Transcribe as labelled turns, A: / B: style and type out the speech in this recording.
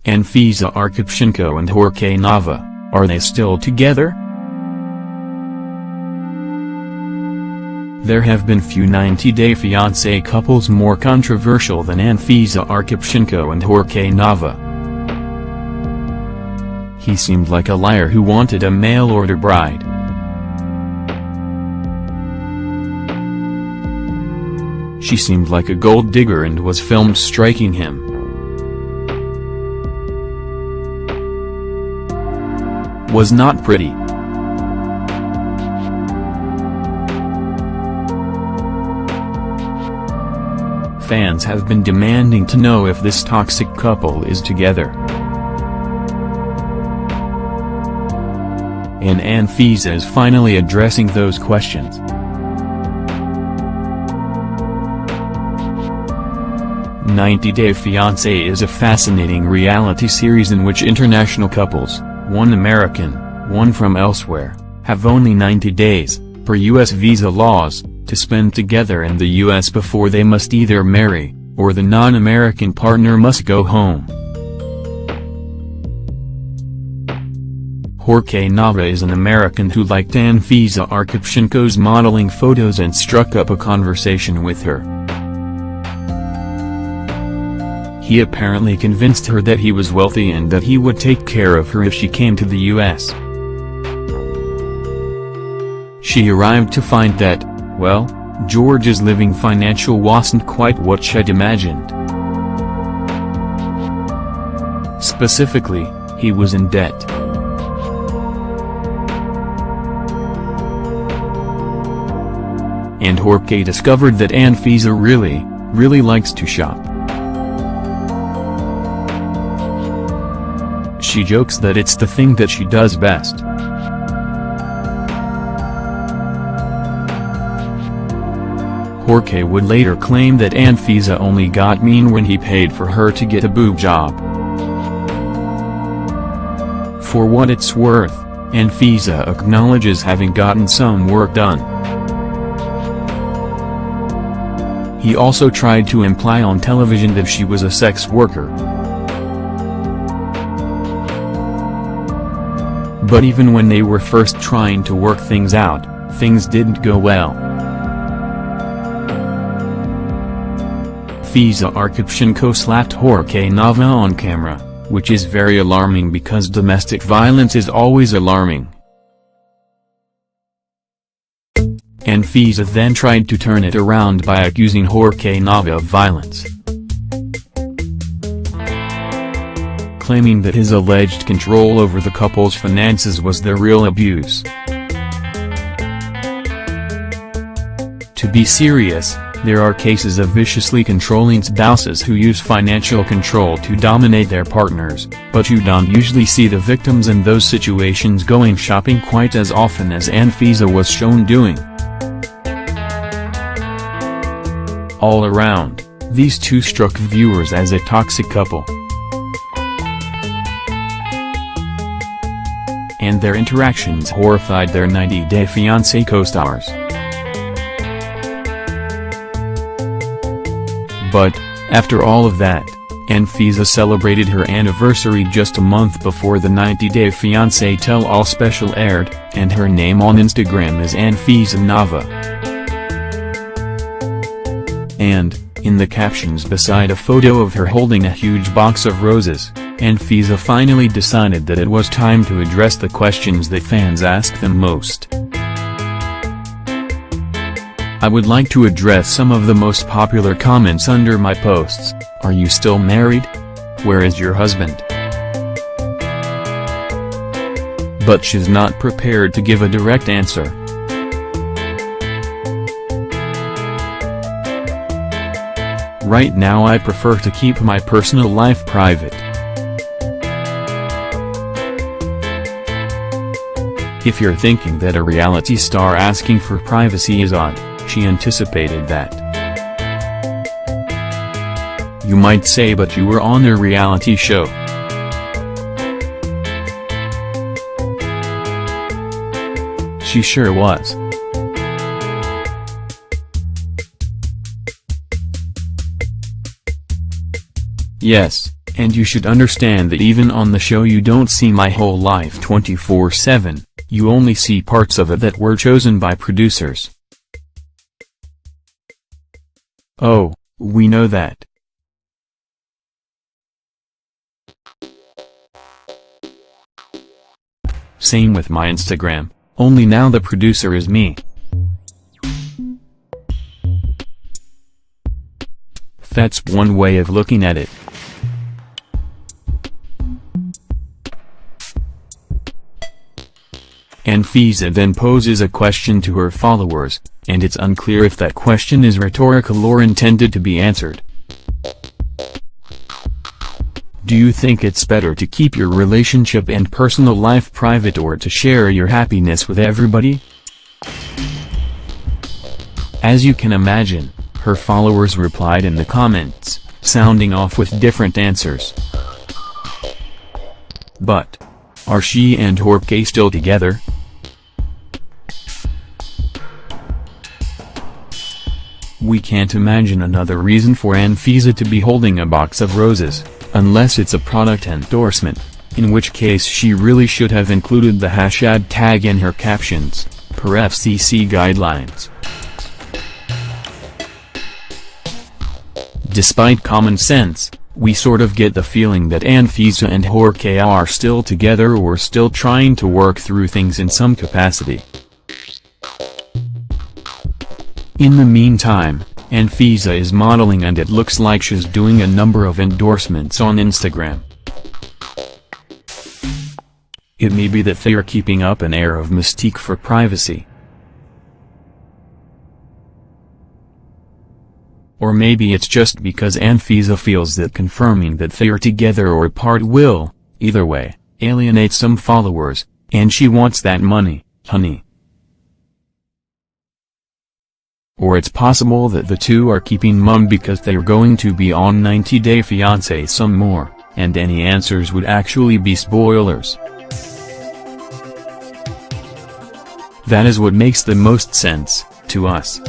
A: Anfisa Arkhipchenko and Jorge Nava, are they still together? There have been few 90-day fiancé couples more controversial than Anfisa Arkhipchenko and Jorge Nava. He seemed like a liar who wanted a mail-order bride. She seemed like a gold digger and was filmed striking him. Was not pretty. Fans have been demanding to know if this toxic couple is together. And Anfisa is finally addressing those questions. "90 Day Fiancé" is a fascinating reality series in which international couples, one American, one from elsewhere, have only 90 days, per U.S. visa laws, to spend together in the U.S. before they must either marry, or the non-American partner must go home. Jorge Nava is an American who liked Anfisa Arkhipchenko's modeling photos and struck up a conversation with her. He apparently convinced her that he was wealthy and that he would take care of her if she came to the U.S. She arrived to find that, well, George's living financial wasn't quite what she'd imagined. Specifically, he was in debt. And Jorge discovered that Anfisa really likes to shop. She jokes that it's the thing that she does best. Jorge would later claim that Anfisa only got mean when he paid for her to get a boob job. For what it's worth, Anfisa acknowledges having gotten some work done. He also tried to imply on television that she was a sex worker. But even when they were first trying to work things out, things didn't go well. Anfisa Arkhipchenko slapped Jorge Nava on camera, which is very alarming because domestic violence is always alarming. Anfisa then tried to turn it around by accusing Jorge Nava of violence, claiming that his alleged control over the couple's finances was the real abuse. To be serious, there are cases of viciously controlling spouses who use financial control to dominate their partners, but you don't usually see the victims in those situations going shopping quite as often as Anfisa was shown doing. All around, these two struck viewers as a toxic couple. And their interactions horrified their 90-day fiancé co-stars. But, after all of that, Anfisa celebrated her anniversary just a month before the 90-day fiancé tell-all special aired, and her name on Instagram is Anfisa Nava. And, in the captions beside a photo of her holding a huge box of roses, Anfisa finally decided that it was time to address the questions that fans ask them most. "I would like to address some of the most popular comments under my posts. Are you still married? Where is your husband?" But she's not prepared to give a direct answer. "Right now I prefer to keep my personal life private. If you're thinking that a reality star asking for privacy is odd," she anticipated that. "You might say, but you were on a reality show." She sure was. Yes, And you should understand that even on the show you don't see my whole life 24/7, you only see parts of it that were chosen by producers. Oh, we know that. Same with my Instagram, only now the producer is me. That's one way of looking at it. Anfisa then poses a question to her followers, and it's unclear if that question is rhetorical or intended to be answered. Do you think it's better to keep your relationship and personal life private or to share your happiness with everybody? As you can imagine, her followers replied in the comments, sounding off with different answers. But are she and Jorge still together? We can't imagine another reason for Anfisa to be holding a box of roses, unless it's a product endorsement, in which case she really should have included the hashtag in her captions, per FCC guidelines. Despite common sense, we sort of get the feeling that Anfisa and Jorge are still together or still trying to work through things in some capacity. In the meantime, Anfisa is modeling and it looks like she's doing a number of endorsements on Instagram. It may be that they are keeping up an air of mystique for privacy. Or maybe it's just because Anfisa feels that confirming that they are together or apart will, either way, alienate some followers, and she wants that money, honey. Or it's possible that the two are keeping mum because they're going to be on 90 Day Fiance some more, and any answers would actually be spoilers. That is what makes the most sense to us.